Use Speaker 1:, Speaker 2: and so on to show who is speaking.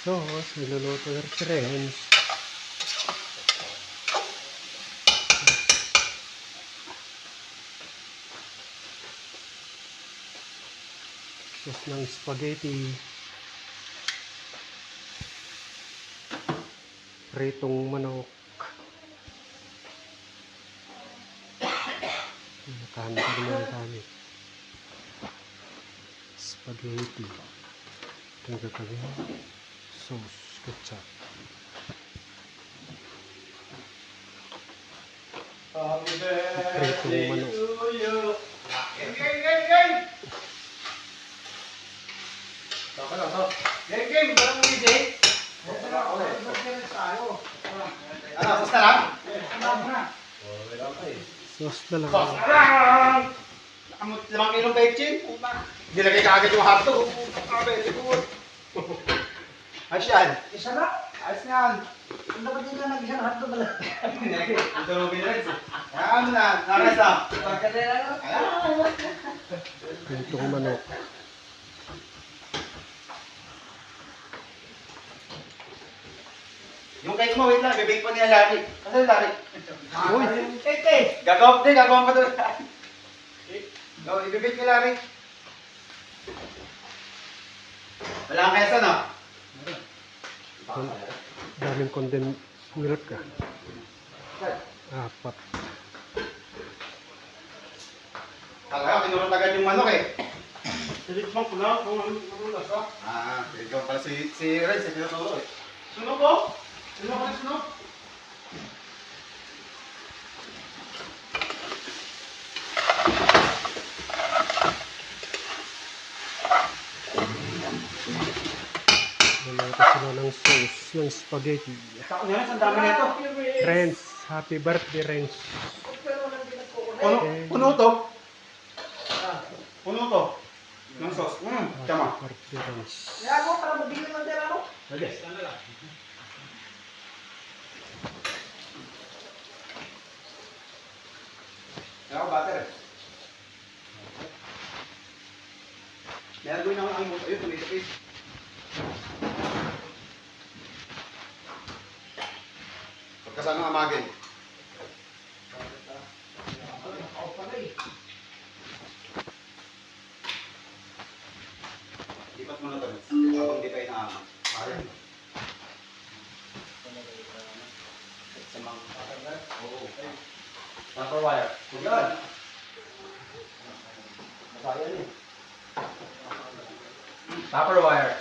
Speaker 1: sauce, niluluto na si Renz. Sauce ng spaghetti. Pritong manok. Nakahanda pa naman kami. Spaghetti. Ito yung gagawin. Sauce, ketchup.
Speaker 2: Happy birthday to you. Game! Saka lang, so. Game! Parang DJ. Ano, sus na lang?
Speaker 1: Sauce na lang.
Speaker 2: Sus na lang! Nakamot 5 kilong bechin. Nilagay ka agad yung hotdog. Very good. Ayos yan.
Speaker 3: Isa na. Ayos na yan. Ang dapat nyo na nag-isa na hotdog pala.
Speaker 2: Ito mo binarits. Ano na? Naras na.
Speaker 3: Pagkadera na.
Speaker 1: Pritong manok.
Speaker 2: Yung cake mo, wait lang. Bibig pa niya Larry. Kasi Larry.
Speaker 1: Uy!
Speaker 3: Tete.
Speaker 2: Gagawin pa doon. No, ibibig ni Larry. Wala kang kesa, no?
Speaker 1: Daming condensed milk ka. 4.
Speaker 2: Talaga, kinurot agad yung manok eh.
Speaker 3: Silit mo pula. Kung ano lasa.
Speaker 2: Ikaw pala si Renz, si Pinaturo eh.
Speaker 3: Sunog ko? Sunog ko na sunog?
Speaker 1: Nalata sila ng sauce, yung spaghetti.
Speaker 3: Tako nyo, ang dami nito.
Speaker 1: Renz, happy birthday Renz.
Speaker 2: Puno to? Puno to? Ng sauce. Tama.
Speaker 1: Happy birthday Renz.
Speaker 3: Kaya mo, para mabili ng tira mo.
Speaker 2: Sige. Kaya ako butter eh. Meron gawin ako ang muto. Ayun, tomato paste. Pagkasama ang amagin.
Speaker 3: Ako pala eh.
Speaker 2: Lipat mo na to. Habang di pa inaamag. Parang. Sa mga oo. Tupperware. Yan. Masaya niya. Tupperware.